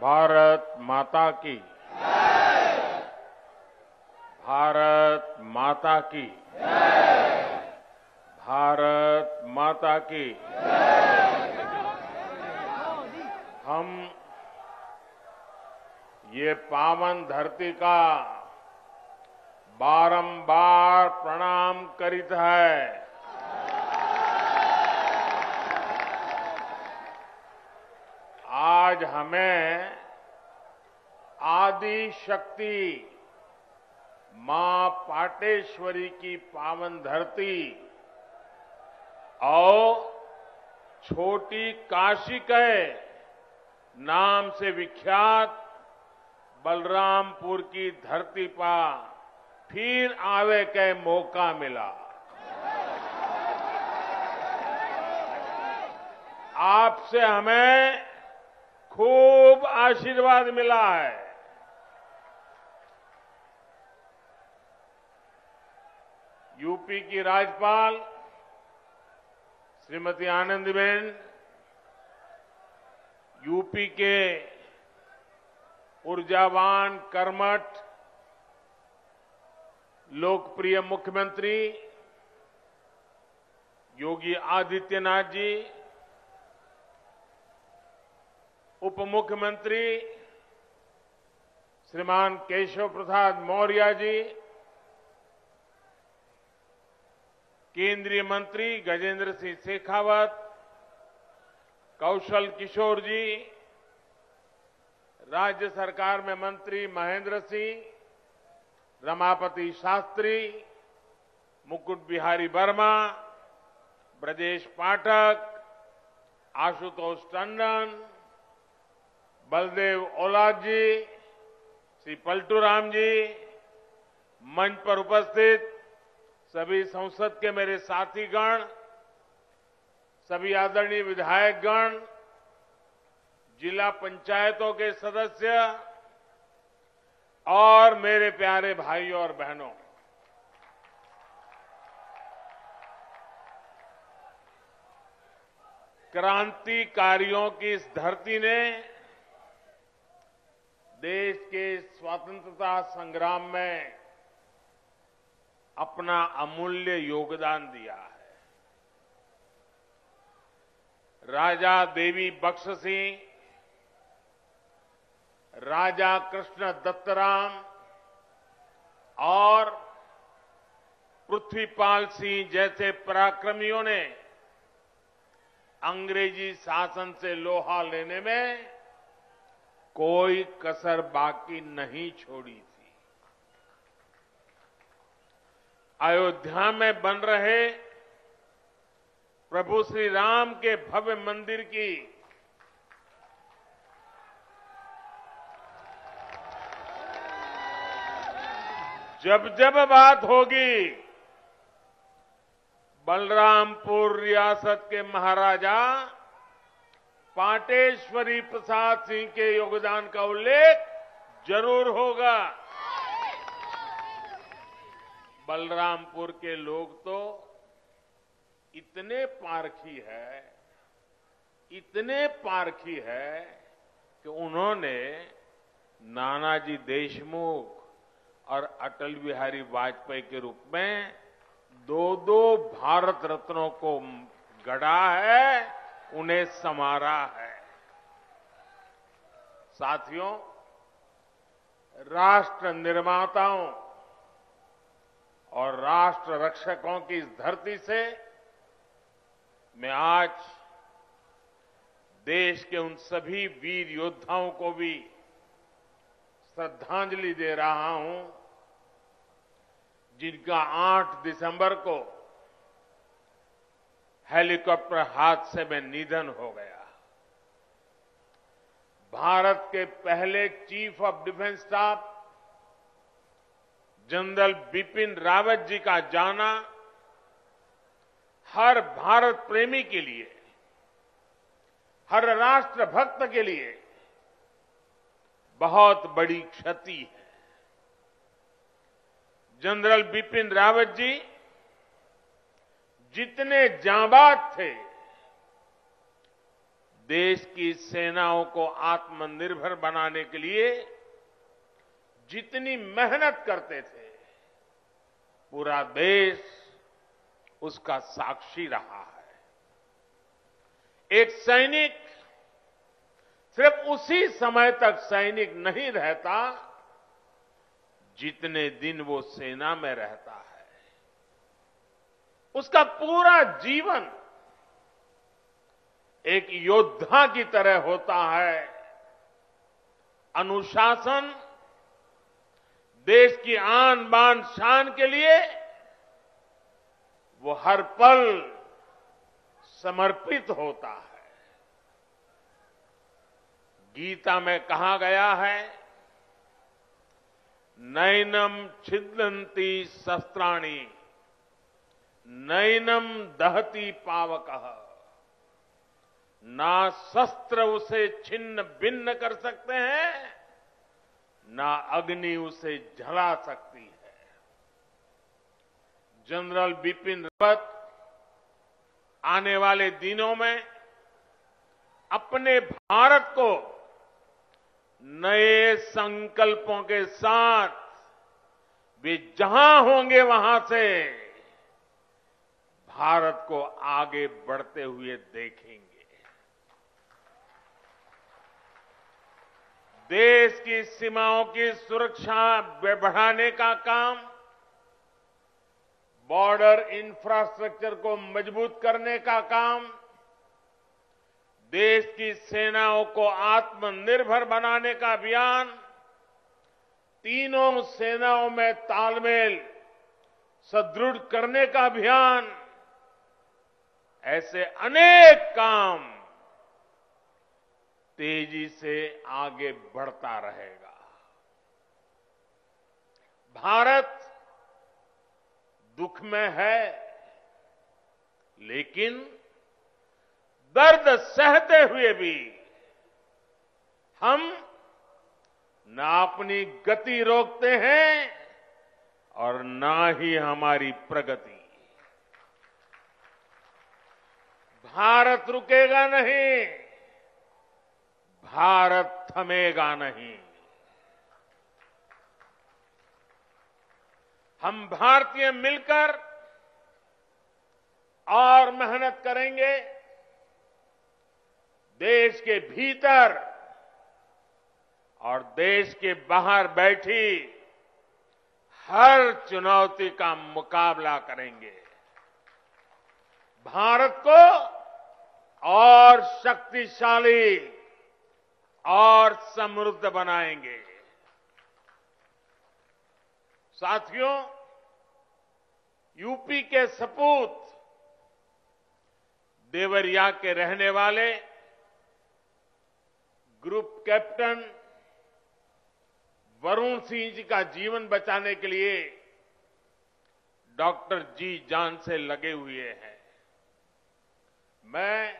भारत माता की। भारत माता की। भारत माता की। हम ये पावन धरती का बारंबार प्रणाम करित है। आज हमें आदि शक्ति मां पाटेश्वरी की पावन धरती और छोटी काशी के नाम से विख्यात बलरामपुर की धरती पर फिर आवे के मौका मिला। आपसे हमें खूब आशीर्वाद मिला है। यूपी की राज्यपाल श्रीमती आनंदीबेन, यूपी के ऊर्जावान, कर्मठ, लोकप्रिय मुख्यमंत्री योगी आदित्यनाथ जी, उप मुख्यमंत्री श्रीमान केशव प्रसाद मौर्य जी, केंद्रीय मंत्री गजेंद्र सिंह शेखावत, कौशल किशोर जी, राज्य सरकार में मंत्री महेंद्र सिंह, रमापति शास्त्री, मुकुट बिहारी वर्मा, ब्रजेश पाठक, आशुतोष टंडन, बलदेव औलाद जी, श्री पलटू राम जी, मंच पर उपस्थित सभी संसद के मेरे साथीगण, सभी आदरणीय विधायकगण, जिला पंचायतों के सदस्य और मेरे प्यारे भाइयों और बहनों, क्रांतिकारियों की इस धरती ने देश के स्वतंत्रता संग्राम में अपना अमूल्य योगदान दिया है। राजा देवी बख्श सिंह, राजा कृष्ण दत्तराम और पृथ्वीपाल सिंह जैसे पराक्रमियों ने अंग्रेजी शासन से लोहा लेने में कोई कसर बाकी नहीं छोड़ी थी। अयोध्या में बन रहे प्रभु श्री राम के भव्य मंदिर की जब जब बात होगी, बलरामपुर रियासत के महाराजा पाटेश्वरी प्रसाद सिंह के योगदान का उल्लेख जरूर होगा। बलरामपुर के लोग तो इतने पारखी है कि उन्होंने नानाजी देशमुख और अटल बिहारी वाजपेयी के रूप में दो भारत रत्नों को गढ़ा है, उन्हें संवारा है। साथियों, राष्ट्र निर्माताओं और राष्ट्र रक्षकों की इस धरती से मैं आज देश के उन सभी वीर योद्धाओं को भी श्रद्धांजलि दे रहा हूं जिनका 8 दिसंबर को हेलीकॉप्टर हादसे में निधन हो गया। भारत के पहले chief of defence staff general Bipin Rawat ji का जाना हर भारत प्रेमी के लिए, हर राष्ट्र भक्त के लिए बहुत बड़ी क्षति है। जनरल बिपिन रावत जी जितने जांबाज थे, देश की सेनाओं को आत्मनिर्भर बनाने के लिए जितनी मेहनत करते थे, पूरा देश उसका साक्षी रहा है। एक सैनिक सिर्फ उसी समय तक सैनिक नहीं रहता जितने दिन वो सेना में रहता है। उसका पूरा जीवन एक योद्धा की तरह होता है। अनुशासन, देश की आन बान शान के लिए वो हर पल समर्पित होता है। गीता में कहा गया है, नैनम छिद्यन्ति शस्त्राणि नैनम दहति पावकः, ना शस्त्र उसे छिन्न भिन्न कर सकते हैं, ना अग्नि उसे जला सकती है। जनरल बिपिन रावत आने वाले दिनों में अपने भारत को नए संकल्पों के साथ वे जहां होंगे वहां से भारत को आगे बढ़ते हुए देखेंगे। देश की सीमाओं की सुरक्षा बढ़ाने का काम, बॉर्डर इंफ्रास्ट्रक्चर को मजबूत करने का काम, देश की सेनाओं को आत्मनिर्भर बनाने का अभियान, तीनों सेनाओं में तालमेल सुदृढ़ करने का अभियान, ऐसे अनेक काम तेजी से आगे बढ़ता रहेगा। भारत दुख में है, लेकिन दर्द सहते हुए भी हम ना अपनी गति रोकते हैं और ना ही हमारी प्रगति। भारत रुकेगा नहीं, भारत थमेगा नहीं। हम भारतीय मिलकर और मेहनत करेंगे। देश के भीतर और देश के बाहर बैठी हर चुनौती का मुकाबला करेंगे। भारत को और शक्तिशाली और समृद्ध बनाएंगे। साथियों, यूपी के सपूत देवरिया के रहने वाले ग्रुप कैप्टन वरुण सिंह जी का जीवन बचाने के लिए डॉक्टर जी जान से लगे हुए हैं। मैं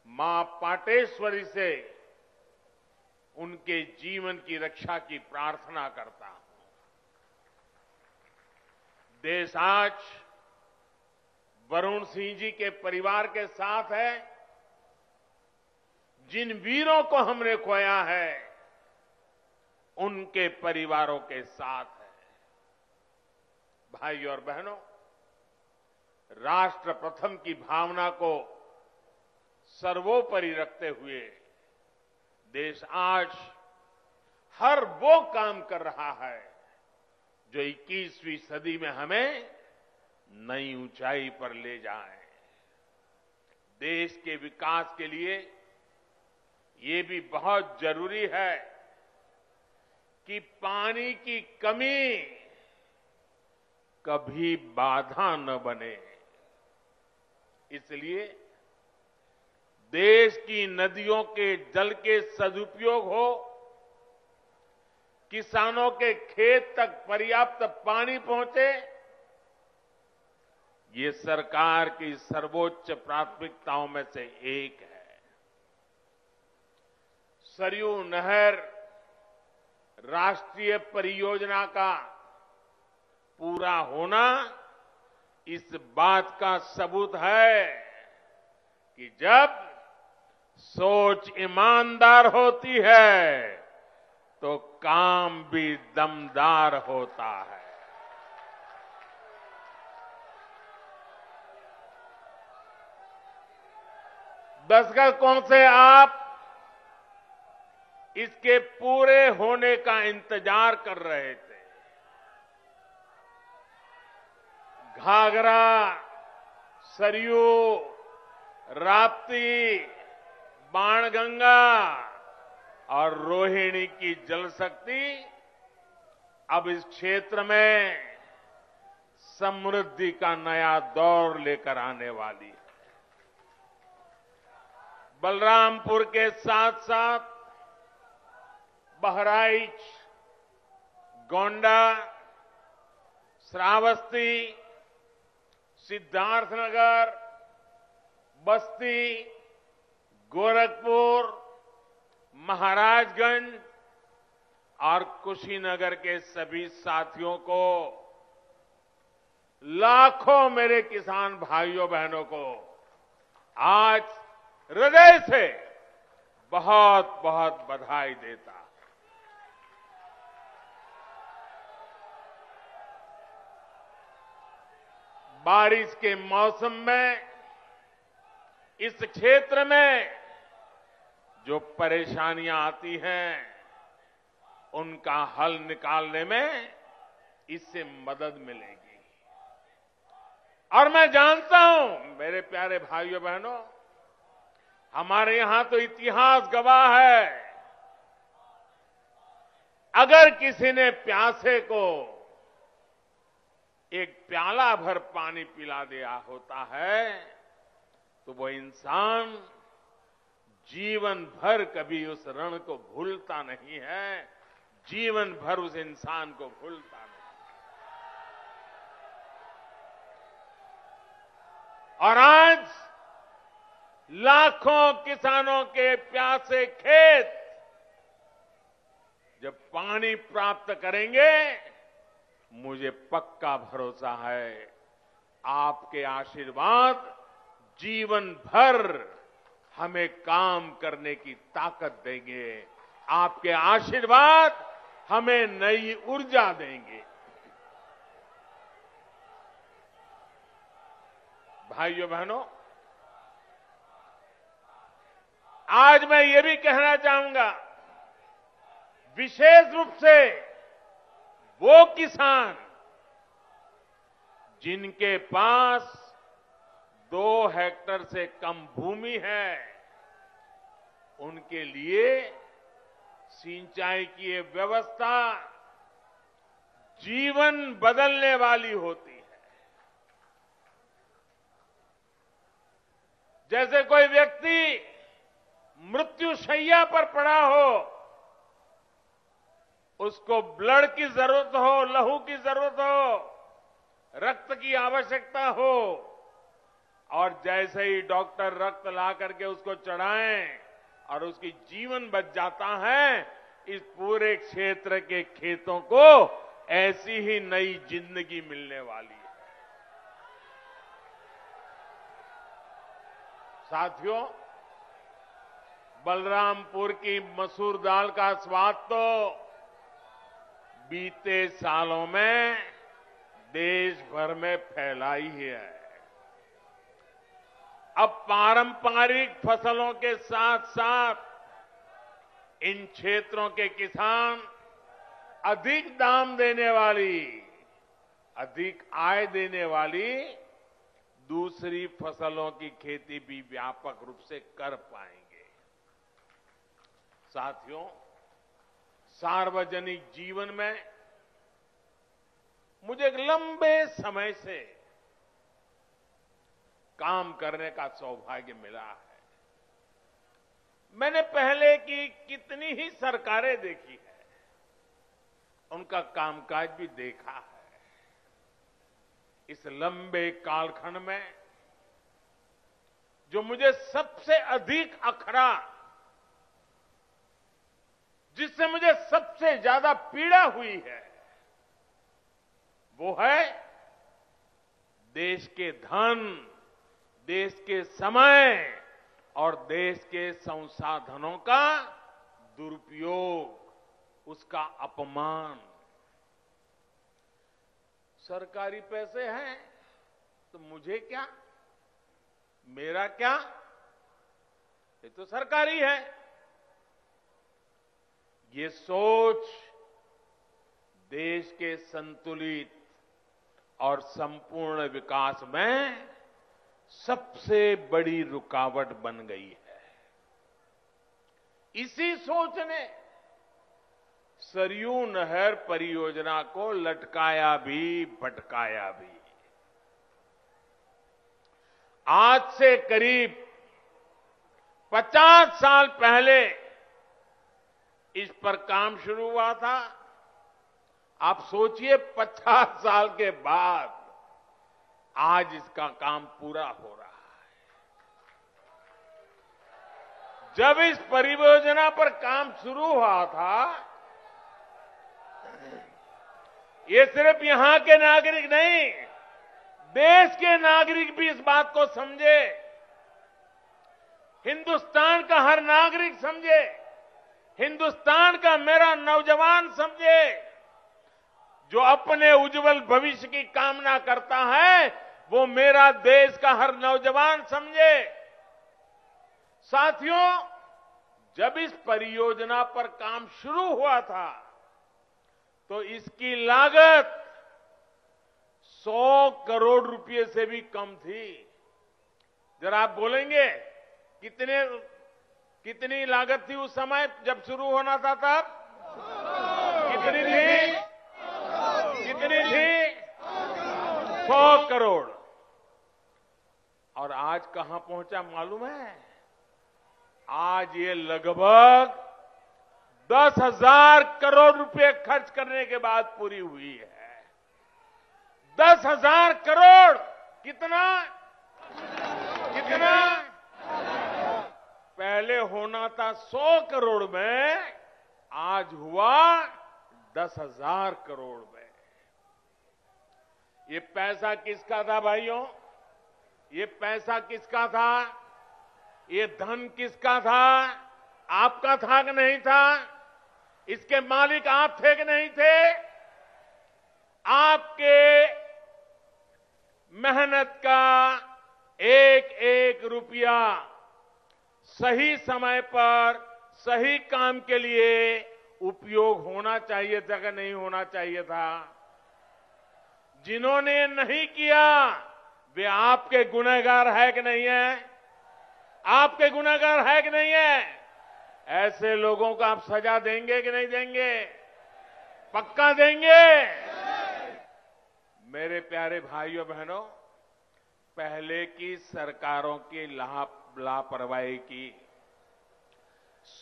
मां पाटेश्वरी से उनके जीवन की रक्षा की प्रार्थना करता हूं। देश आज वरुण सिंह जी के परिवार के साथ है। जिन वीरों को हमने खोया है, उनके परिवारों के साथ है। भाई और बहनों, राष्ट्र प्रथम की भावना को सर्वोपरि रखते हुए देश आज हर वो काम कर रहा है जो 21वीं सदी में हमें नई ऊंचाई पर ले जाए। देश के विकास के लिए ये भी बहुत जरूरी है कि पानी की कमी कभी बाधा न बने। इसलिए देश की नदियों के जल के सदुपयोग हो, किसानों के खेत तक पर्याप्त पानी पहुंचे, ये सरकार की सर्वोच्च प्राथमिकताओं में से एक है। सरयू नहर राष्ट्रीय परियोजना का पूरा होना इस बात का सबूत है कि जब सोच ईमानदार होती है तो काम भी दमदार होता है। दस्तखत कौन से आप इसके पूरे होने का इंतजार कर रहे थे। घाघरा, सरयू, राप्ती, बाणगंगा और रोहिणी की जल शक्ति अब इस क्षेत्र में समृद्धि का नया दौर लेकर आने वाली है। बलरामपुर के साथ साथ बहराइच, गोंडा, श्रावस्ती, सिद्धार्थनगर, बस्ती, गोरखपुर, महाराजगंज और कुशीनगर के सभी साथियों को, लाखों मेरे किसान भाइयों बहनों को आज हृदय से बहुत बहुत बधाई देता। बारिश के मौसम में इस क्षेत्र में जो परेशानियां आती हैं उनका हल निकालने में इससे मदद मिलेगी। और मैं जानता हूं मेरे प्यारे भाइयों बहनों, हमारे यहां तो इतिहास गवाह है, अगर किसी ने प्यासे को एक प्याला भर पानी पिला दिया होता है तो वो इंसान जीवन भर कभी उस ऋण को भूलता नहीं है, जीवन भर उस इंसान को भूलता नहीं। और आज लाखों किसानों के प्यासे खेत जब पानी प्राप्त करेंगे, मुझे पक्का भरोसा है आपके आशीर्वाद जीवन भर हमें काम करने की ताकत देंगे। आपके आशीर्वाद हमें नई ऊर्जा देंगे। भाइयों बहनों, आज मैं ये भी कहना चाहूंगा, विशेष रूप से वो किसान जिनके पास 2 हेक्टेयर से कम भूमि है, उनके लिए सिंचाई की ये व्यवस्था जीवन बदलने वाली होती है। जैसे कोई व्यक्ति मृत्युशैया पर पड़ा हो, उसको ब्लड की जरूरत हो, लहू की जरूरत हो, रक्त की आवश्यकता हो, और जैसे ही डॉक्टर रक्त ला करके उसको चढ़ाएं और उसकी जीवन बच जाता है, इस पूरे क्षेत्र के खेतों को ऐसी ही नई जिंदगी मिलने वाली है। साथियों, बलरामपुर की मसूर दाल का स्वाद तो बीते सालों में देश भर में फैला ही है। अब पारंपरिक फसलों के साथ साथ इन क्षेत्रों के किसान अधिक दाम देने वाली, अधिक आय देने वाली दूसरी फसलों की खेती भी व्यापक रूप से कर पाएंगे। साथियों, सार्वजनिक जीवन में मुझे एक लंबे समय से काम करने का सौभाग्य मिला है। मैंने पहले की कितनी ही सरकारें देखी है, उनका कामकाज भी देखा है। इस लंबे कालखंड में जो मुझे सबसे अधिक अखरा, जिससे मुझे सबसे ज्यादा पीड़ा हुई है, वो है देश के धन, देश के समय और देश के संसाधनों का दुरुपयोग, उसका अपमान। सरकारी पैसे हैं तो मुझे क्या, मेरा क्या, ये तो सरकारी है। ये सोच देश के संतुलित और संपूर्ण विकास में सबसे बड़ी रुकावट बन गई है। इसी सोच ने सरयू नहर परियोजना को लटकाया भी, भटकाया भी। आज से करीब 50 साल पहले इस पर काम शुरू हुआ था। आप सोचिए 50 साल के बाद आज इसका काम पूरा हो रहा है। जब इस परियोजना पर काम शुरू हुआ था, ये सिर्फ यहां के नागरिक नहीं, देश के नागरिक भी इस बात को समझे, हिंदुस्तान का हर नागरिक समझे, हिंदुस्तान का मेरा नौजवान समझे, जो अपने उज्जवल भविष्य की कामना करता है, वो मेरा देश का हर नौजवान समझे। साथियों, जब इस परियोजना पर काम शुरू हुआ था तो इसकी लागत 100 करोड़ रुपए से भी कम थी। जरा आप बोलेंगे कितनी लागत थी उस समय जब शुरू होना था तब? कितनी थी? कितनी थी? 100 करोड़। और आज कहां पहुंचा मालूम है? आज ये लगभग 10,000 करोड़ रुपए खर्च करने के बाद पूरी हुई है। 10,000 करोड़। कितना? कितना? पहले होना था 100 करोड़ में, आज हुआ 10,000 करोड़ में। ये पैसा किसका था भाइयों? ये पैसा किसका था? ये धन किसका था? आपका था कि नहीं था? इसके मालिक आप थे कि नहीं थे? आपके मेहनत का एक एक रुपया सही समय पर सही काम के लिए उपयोग होना चाहिए था कि नहीं होना चाहिए था? जिन्होंने नहीं किया वे आपके गुनहगार है कि नहीं है? आपके गुनहगार है कि नहीं है? ऐसे लोगों को आप सजा देंगे कि नहीं देंगे? पक्का देंगे? मेरे प्यारे भाइयों बहनों, पहले की सरकारों की लापरवाही की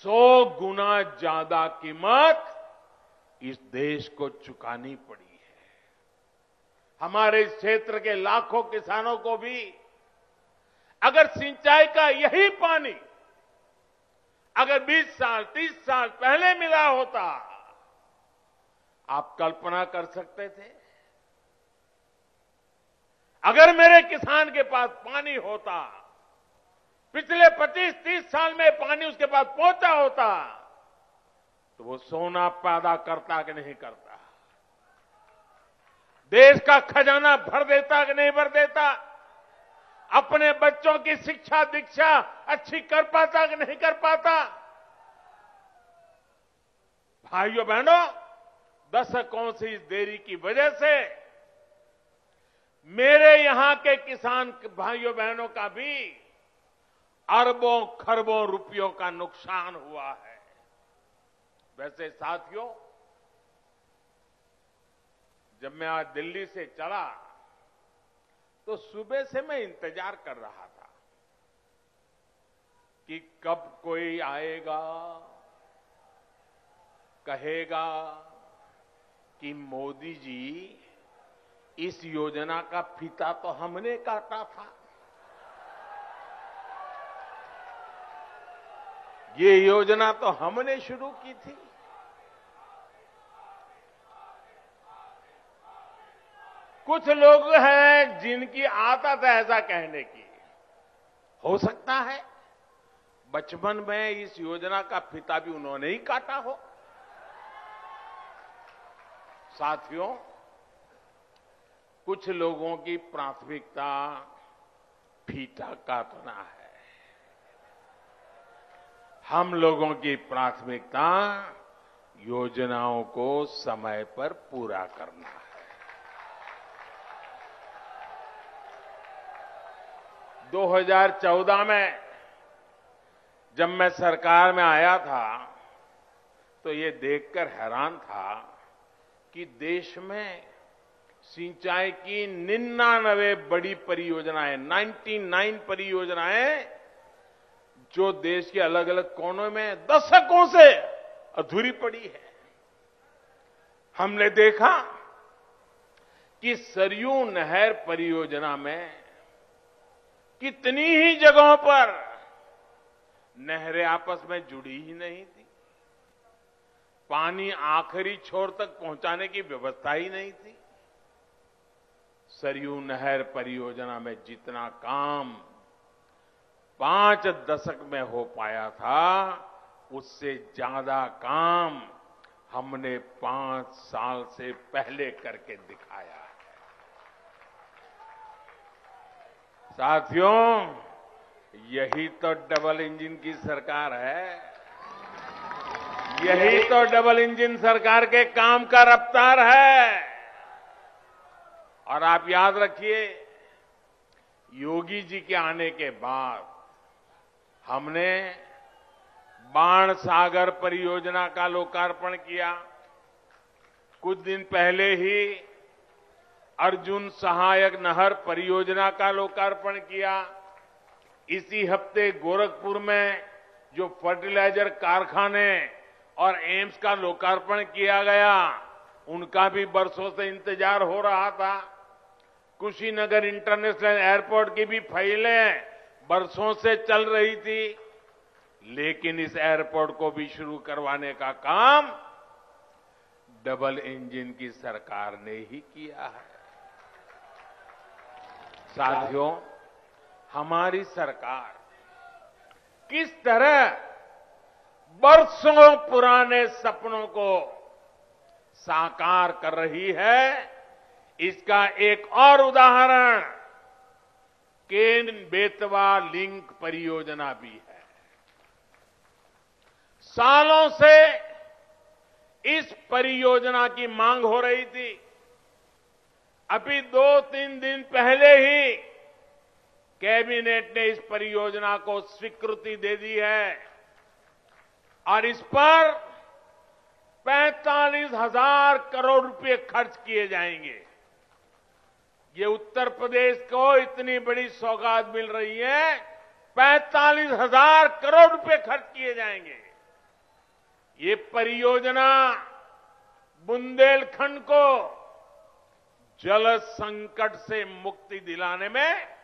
100 गुना ज्यादा कीमत इस देश को चुकानी पड़ी है। हमारे इस क्षेत्र के लाखों किसानों को भी अगर सिंचाई का यही पानी अगर 20 साल 30 साल पहले मिला होता, आप कल्पना कर सकते थे? अगर मेरे किसान के पास पानी होता, पिछले 25-30 साल में पानी उसके पास पहुंचा होता, तो वो सोना पैदा करता कि नहीं करता? देश का खजाना भर देता कि नहीं भर देता? अपने बच्चों की शिक्षा दीक्षा अच्छी कर पाता कि नहीं कर पाता? भाइयों बहनों, दशकों से इस देरी की वजह से मेरे यहां के किसान भाइयों बहनों का भी अरबों खरबों रुपयों का नुकसान हुआ है। वैसे साथियों, जब मैं आज दिल्ली से चला तो सुबह से मैं इंतजार कर रहा था कि कब कोई आएगा, कहेगा कि मोदी जी इस योजना का फीता तो हमने काटा था, ये योजना तो हमने शुरू की थी। कुछ लोग हैं जिनकी आदत है ऐसा कहने की। हो सकता है बचपन में इस योजना का फीता भी उन्होंने ही काटा हो। साथियों, कुछ लोगों की प्राथमिकता फीता काटना है, हम लोगों की प्राथमिकता योजनाओं को समय पर पूरा करना है। 2014 में जब मैं सरकार में आया था तो ये देखकर हैरान था कि देश में सिंचाई की 99 बड़ी परियोजनाएं, 99 परियोजनाएं जो देश के अलग अलग कोनों में दशकों से अधूरी पड़ी है। हमने देखा कि सरयू नहर परियोजना में कितनी ही जगहों पर नहरें आपस में जुड़ी ही नहीं थी, पानी आखिरी छोर तक पहुंचाने की व्यवस्था ही नहीं थी। सरयू नहर परियोजना में जितना काम 5 दशक में हो पाया था, उससे ज्यादा काम हमने 5 साल से पहले करके दिखाया है। साथियों, यही तो डबल इंजन की सरकार है, यही तो डबल इंजन सरकार के काम का रफ्तार है। और आप याद रखिए, योगी जी के आने के बाद हमने बाण सागर परियोजना का लोकार्पण किया। कुछ दिन पहले ही अर्जुन सहायक नहर परियोजना का लोकार्पण किया। इसी हफ्ते गोरखपुर में जो फर्टिलाइजर कारखाने और एम्स का लोकार्पण किया गया, उनका भी बरसों से इंतजार हो रहा था। कुशीनगर इंटरनेशनल एयरपोर्ट की भी फाइलें बरसों से चल रही थी, लेकिन इस एयरपोर्ट को भी शुरू करवाने का काम डबल इंजन की सरकार ने ही किया है। साथियों, हमारी सरकार किस तरह बरसों पुराने सपनों को साकार कर रही है, इसका एक और उदाहरण केन बेतवा लिंक परियोजना भी है। सालों से इस परियोजना की मांग हो रही थी। अभी 2-3 दिन पहले ही कैबिनेट ने इस परियोजना को स्वीकृति दे दी है और इस पर 45,000 करोड़ रुपए खर्च किए जाएंगे। ये उत्तर प्रदेश को इतनी बड़ी सौगात मिल रही है, 45,000 करोड़ रुपए खर्च किए जाएंगे। ये परियोजना बुंदेलखंड को जल संकट से मुक्ति दिलाने में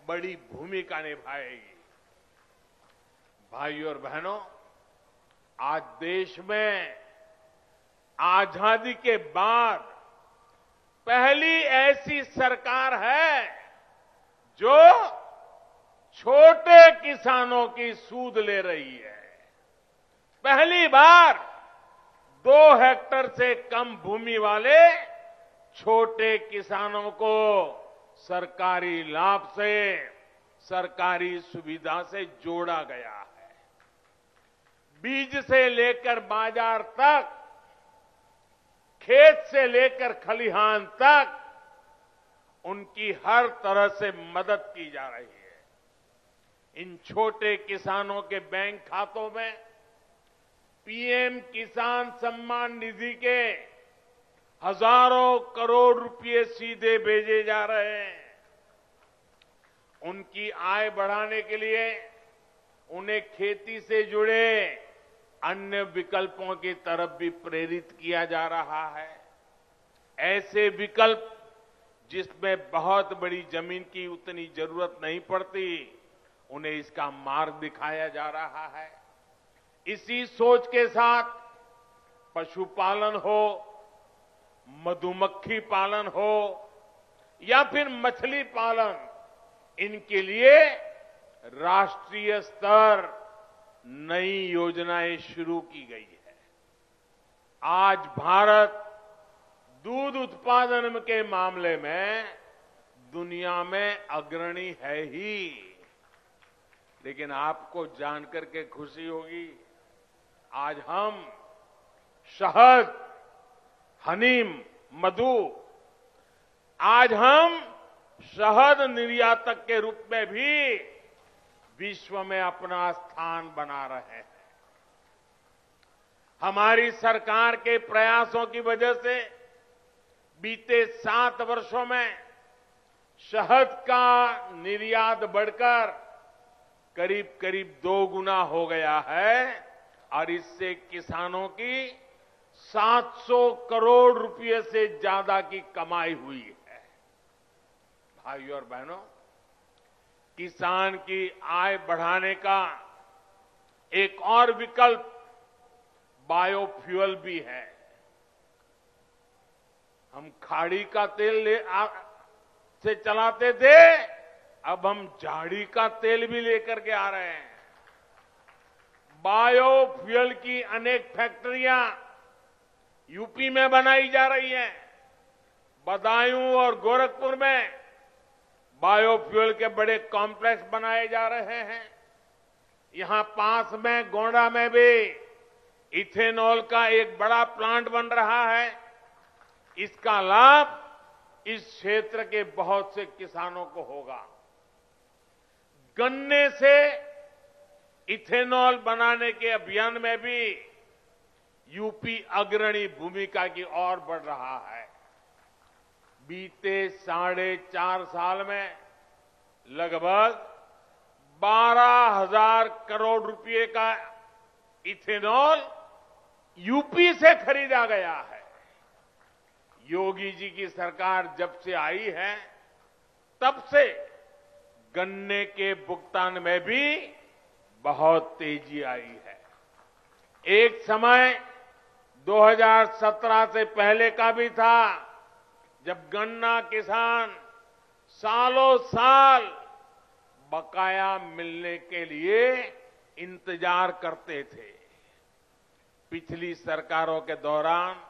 बड़ी भूमिका निभाएगी। भाइयों और बहनों, आज देश में आजादी के बाद पहली ऐसी सरकार है जो छोटे किसानों की सूद ले रही है। पहली बार 2 हेक्टेयर से कम भूमि वाले छोटे किसानों को सरकारी लाभ से, सरकारी सुविधा से जोड़ा गया है। बीज से लेकर बाजार तक, खेत से लेकर खलिहान तक उनकी हर तरह से मदद की जा रही है। इन छोटे किसानों के बैंक खातों में पीएम किसान सम्मान निधि के हजारों करोड़ रुपए सीधे भेजे जा रहे हैं। उनकी आय बढ़ाने के लिए उन्हें खेती से जुड़े अन्य विकल्पों की तरफ भी प्रेरित किया जा रहा है। ऐसे विकल्प जिसमें बहुत बड़ी जमीन की उतनी जरूरत नहीं पड़ती, उन्हें इसका मार्ग दिखाया जा रहा है। इसी सोच के साथ पशुपालन हो, मधुमक्खी पालन हो या फिर मछली पालन, इनके लिए राष्ट्रीय स्तर नई योजनाएं शुरू की गई है। आज भारत दूध उत्पादन के मामले में दुनिया में अग्रणी है ही। लेकिन आपको जानकर के खुशी होगी, आज हम शहद, हनी, मधु, आज हम शहद निर्यातक के रूप में भी विश्व में अपना स्थान बना रहे हैं। हमारी सरकार के प्रयासों की वजह से बीते 7 वर्षों में शहद का निर्यात बढ़कर करीब करीब 2 गुना हो गया है और इससे किसानों की 700 करोड़ रुपए से ज्यादा की कमाई हुई है। भाइयों और बहनों, किसान की आय बढ़ाने का एक और विकल्प बायोफ्यूल भी है। हम खाड़ी का तेल से चलाते थे, अब हम झाड़ी का तेल भी लेकर के आ रहे हैं। बायोफ्यूल की अनेक फैक्ट्रियां यूपी में बनाई जा रही हैं। बदायूं और गोरखपुर में बायोफ्यूल के बड़े कॉम्प्लेक्स बनाए जा रहे हैं। यहां पास में गोंडा में भी इथेनॉल का एक बड़ा प्लांट बन रहा है। इसका लाभ इस क्षेत्र के बहुत से किसानों को होगा। गन्ने से इथेनॉल बनाने के अभियान में भी यूपी अग्रणी भूमिका की ओर बढ़ रहा है। बीते 4.5 साल में लगभग 12,000 करोड़ रुपए का इथेनॉल यूपी से खरीदा गया है। योगी जी की सरकार जब से आई है, तब से गन्ने के भुगतान में भी बहुत तेजी आई है। एक समय 2017 से पहले का भी था, जब गन्ना किसान सालों साल बकाया मिलने के लिए इंतजार करते थे। पिछली सरकारों के दौरान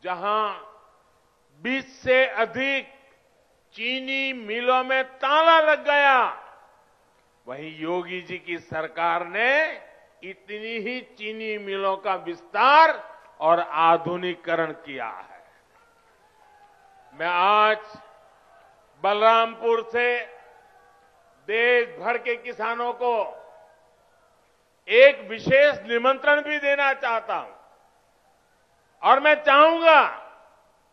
जहां 20 से अधिक चीनी मिलों में ताला लग गया, वहीं योगी जी की सरकार ने इतनी ही चीनी मिलों का विस्तार और आधुनिकीकरण किया है। मैं आज बलरामपुर से देश भर के किसानों को एक विशेष निमंत्रण भी देना चाहता हूं और मैं चाहूंगा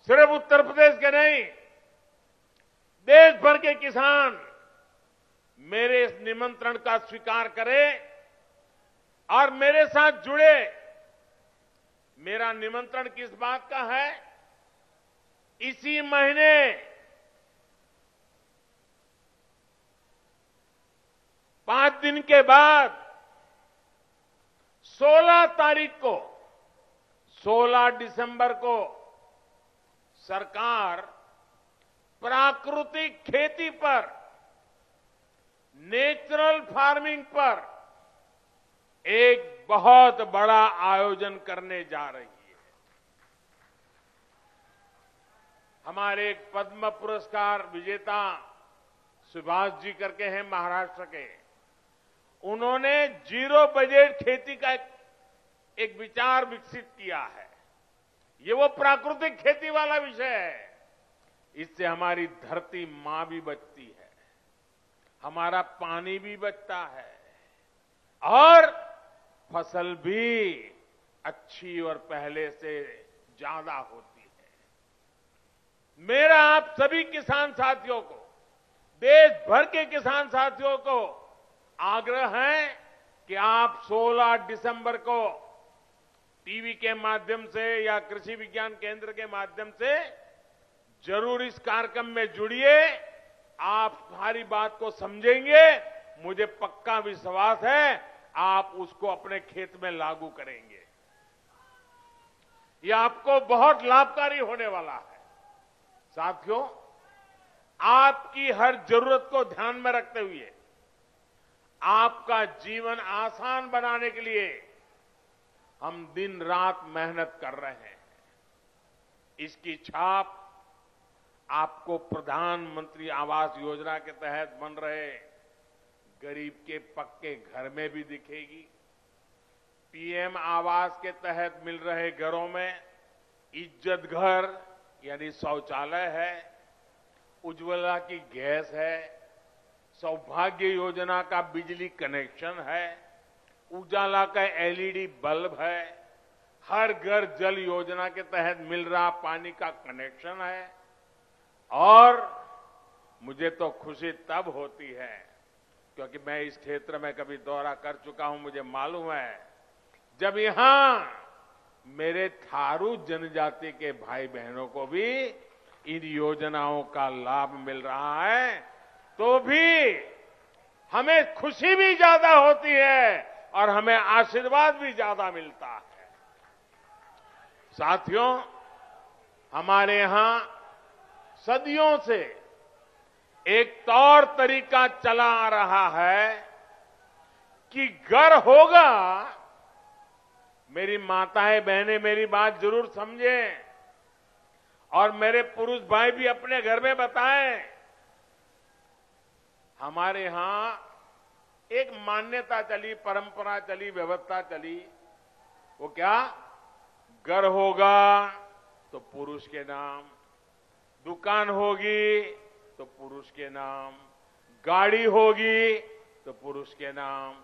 सिर्फ उत्तर प्रदेश के नहीं, देश भर के किसान मेरे इस निमंत्रण का स्वीकार करें और मेरे साथ जुड़े। मेरा निमंत्रण किस बात का है? इसी महीने 5 दिन के बाद 16 तारीख को, 16 दिसंबर को सरकार प्राकृतिक खेती पर, नेचुरल फार्मिंग पर एक बहुत बड़ा आयोजन करने जा रही है। हमारे एक पद्म पुरस्कार विजेता सुभाष जी करके हैं महाराष्ट्र के, उन्होंने जीरो बजट खेती का एक विचार विकसित किया है। ये वो प्राकृतिक खेती वाला विषय है। इससे हमारी धरती मां भी बचती है, हमारा पानी भी बचता है और फसल भी अच्छी और पहले से ज्यादा होती है। मेरा आप सभी किसान साथियों को, देश भर के किसान साथियों को आग्रह है कि आप 16 दिसंबर को टीवी के माध्यम से या कृषि विज्ञान केंद्र के माध्यम से जरूर इस कार्यक्रम में जुड़िए। आप हमारी बात को समझेंगे, मुझे पक्का विश्वास है आप उसको अपने खेत में लागू करेंगे। यह आपको बहुत लाभकारी होने वाला है। साथियों, आपकी हर जरूरत को ध्यान में रखते हुए आपका जीवन आसान बनाने के लिए हम दिन रात मेहनत कर रहे हैं। इसकी छाप आपको प्रधानमंत्री आवास योजना के तहत बन रहे गरीब के पक्के घर में भी दिखेगी। पीएम आवास के तहत मिल रहे घरों में इज्जत घर यानी शौचालय है, उज्ज्वला की गैस है, सौभाग्य योजना का बिजली कनेक्शन है, उजाला का एलईडी बल्ब है, हर घर जल योजना के तहत मिल रहा पानी का कनेक्शन है। और मुझे तो खुशी तब होती है क्योंकि मैं इस क्षेत्र में कभी दौरा कर चुका हूं, मुझे मालूम है जब यहां मेरे थारू जनजाति के भाई बहनों को भी इन योजनाओं का लाभ मिल रहा है तो भी हमें खुशी भी ज्यादा होती है और हमें आशीर्वाद भी ज्यादा मिलता है। साथियों, हमारे यहां सदियों से एक तौर तरीका चला आ रहा है कि घर होगा। मेरी माताएं बहनें मेरी बात जरूर समझें और मेरे पुरुष भाई भी अपने घर में बताएं। हमारे यहां एक मान्यता चली, परंपरा चली, व्यवस्था चली। वो क्या? घर होगा तो पुरुष के नाम, दुकान होगी तो पुरुष के नाम, गाड़ी होगी तो पुरुष के नाम,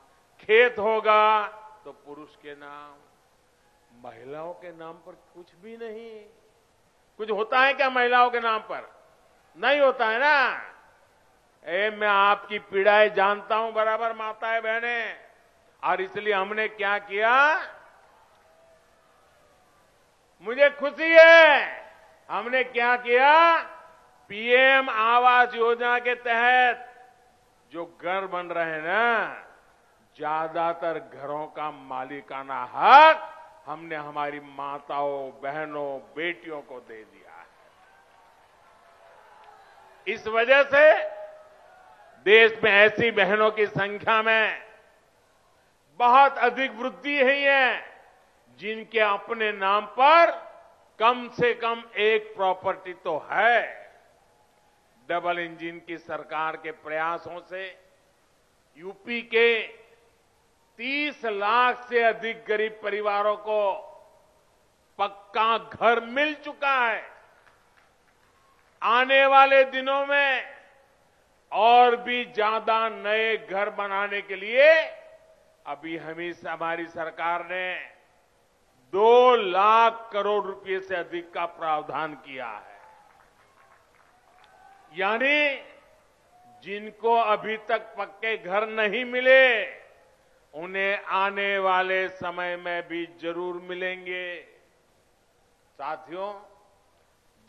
खेत होगा तो पुरुष के नाम। महिलाओं के नाम पर कुछ भी नहीं। कुछ होता है क्या महिलाओं के नाम पर? नहीं होता है ना। मैं आपकी पीड़ाएं जानता हूं बराबर माताएं बहनें, और इसलिए हमने क्या किया, मुझे खुशी है, हमने क्या किया, पीएम आवास योजना के तहत जो घर बन रहे हैं ना, ज्यादातर घरों का मालिकाना हक हमने हमारी माताओं, बहनों, बेटियों को दे दिया है। इस वजह से देश में ऐसी बहनों की संख्या में बहुत अधिक वृद्धि हुई है जिनके अपने नाम पर कम से कम एक प्रॉपर्टी तो है। डबल इंजन की सरकार के प्रयासों से यूपी के 30 लाख से अधिक गरीब परिवारों को पक्का घर मिल चुका है। आने वाले दिनों में और भी ज्यादा नए घर बनाने के लिए अभी हमारी सरकार ने 2 लाख करोड़ रुपए से अधिक का प्रावधान किया है। यानी जिनको अभी तक पक्के घर नहीं मिले उन्हें आने वाले समय में भी जरूर मिलेंगे। साथियों,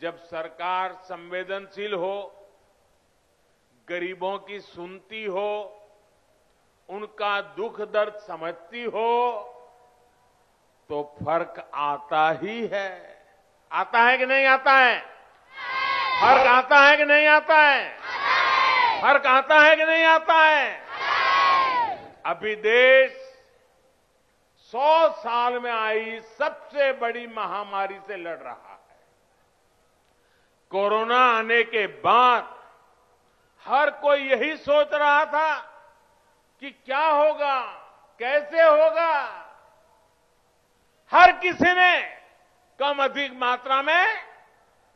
जब सरकार संवेदनशील हो, गरीबों की सुनती हो, उनका दुख दर्द समझती हो तो फर्क आता ही है। आता है कि नहीं आता है? फर्क आता है कि नहीं आता है? फर्क आता है कि नहीं आता है? अभी देश 100 साल में आई सबसे बड़ी महामारी से लड़ रहा है। कोरोना आने के बाद हर कोई यही सोच रहा था कि क्या होगा, कैसे होगा। हर किसी ने कम अधिक मात्रा में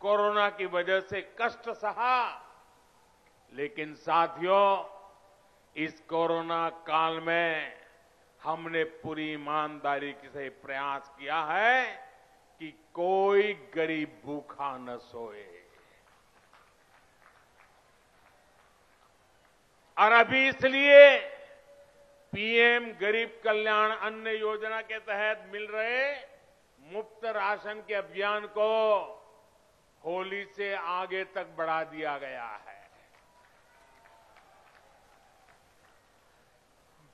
कोरोना की वजह से कष्ट सहा, लेकिन साथियों, इस कोरोना काल में हमने पूरी ईमानदारी से प्रयास किया है कि कोई गरीब भूखा न सोए। और अभी इसलिए पीएम गरीब कल्याण अन्न योजना के तहत मिल रहे मुफ्त राशन के अभियान को होली से आगे तक बढ़ा दिया गया है।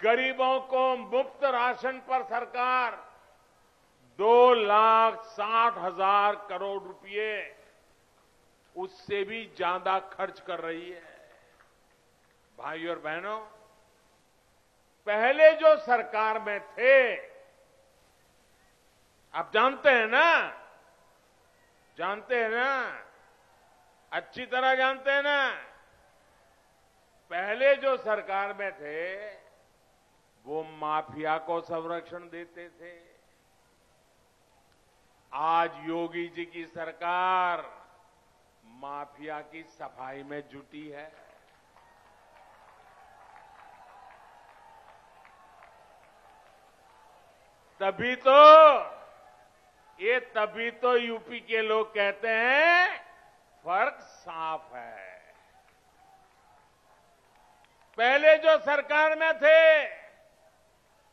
गरीबों को मुफ्त राशन पर सरकार 2,60,000 करोड़ रुपए, उससे भी ज्यादा खर्च कर रही है। भाइयों और बहनों, पहले जो सरकार में थे, आप जानते हैं ना, अच्छी तरह जानते हैं ना, पहले जो सरकार में थे वो माफिया को संरक्षण देते थे। आज योगी जी की सरकार माफिया की सफाई में जुटी है। तभी तो यूपी के लोग कहते हैं फर्क साफ है। पहले जो सरकार में थे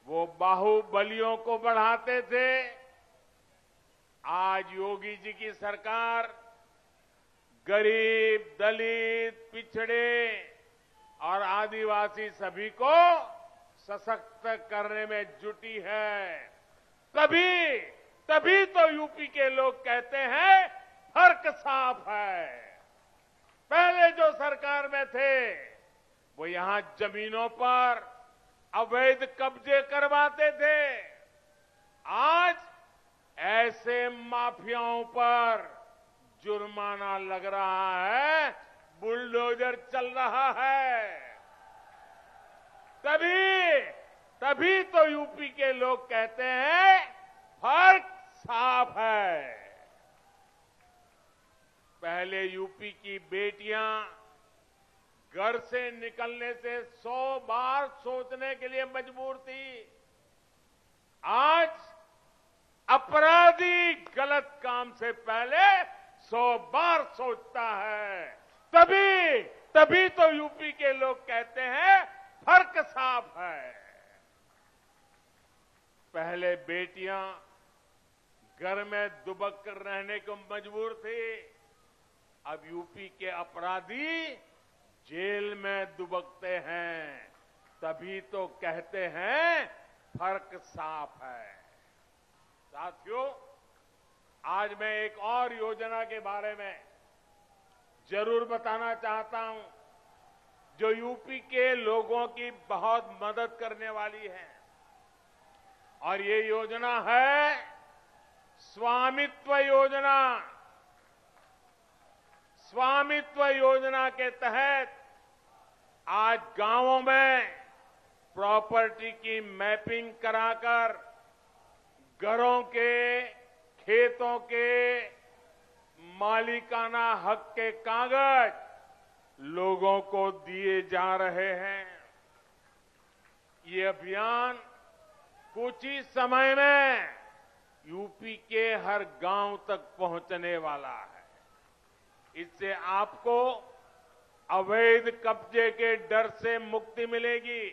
वो बाहुबलियों को बढ़ाते थे। आज योगी जी की सरकार गरीब, दलित, पिछड़े और आदिवासी सभी को सशक्त करने में जुटी है। तभी तो यूपी के लोग कहते हैं फर्क साफ है। पहले जो सरकार में थे वो यहां जमीनों पर अवैध कब्जे करवाते थे। आज ऐसे माफियाओं पर जुर्माना लग रहा है, बुलडोजर चल रहा है। तभी तो यूपी के लोग कहते हैं फर्क साफ है। पहले यूपी की बेटियां घर से निकलने से 100 बार सोचने के लिए मजबूर थी। आज अपराधी गलत काम से पहले 100 बार सोचता है। तभी तो यूपी के लोग कहते हैं फर्क साफ है। पहले बेटियां घर में दुबक कर रहने को मजबूर थी, अब यूपी के अपराधी जेल में दुबकते हैं। तभी तो कहते हैं फर्क साफ है। साथियों, आज मैं एक और योजना के बारे में जरूर बताना चाहता हूं जो यूपी के लोगों की बहुत मदद करने वाली है, और ये योजना है स्वामित्व योजना। स्वामित्व योजना के तहत आज गांवों में प्रॉपर्टी की मैपिंग कराकर घरों के, खेतों के मालिकाना हक के कागज लोगों को दिए जा रहे हैं। ये अभियान कुछ ही समय में यूपी के हर गांव तक पहुंचने वाला है। इससे आपको अवैध कब्जे के डर से मुक्ति मिलेगी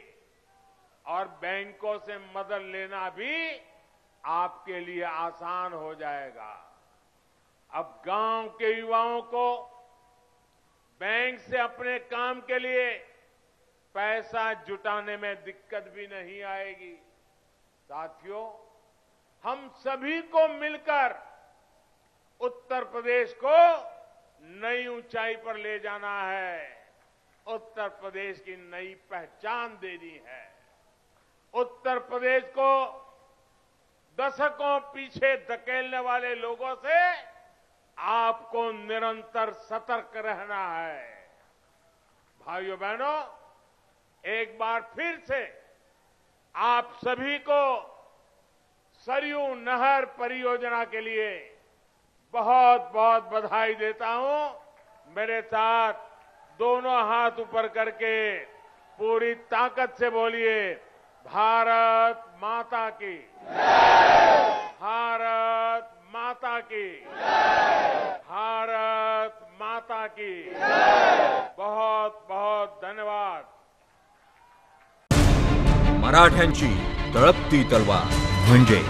और बैंकों से मदद लेना भी आपके लिए आसान हो जाएगा। अब गांव के युवाओं को बैंक से अपने काम के लिए पैसा जुटाने में दिक्कत भी नहीं आएगी। साथियों, हम सभी को मिलकर उत्तर प्रदेश को नई ऊंचाई पर ले जाना है। उत्तर प्रदेश की नई पहचान देनी है। उत्तर प्रदेश को दशकों पीछे धकेलने वाले लोगों से आपको निरंतर सतर्क रहना है। भाइयों बहनों, एक बार फिर से आप सभी को सरयू नहर परियोजना के लिए बहुत बहुत बधाई देता हूं। मेरे साथ दोनों हाथ ऊपर करके पूरी ताकत से बोलिए, भारत माता की, भारत माता की, भारत माता की। बहुत बहुत धन्यवाद। मराठ्यांची तळपती तलवार म्हणजे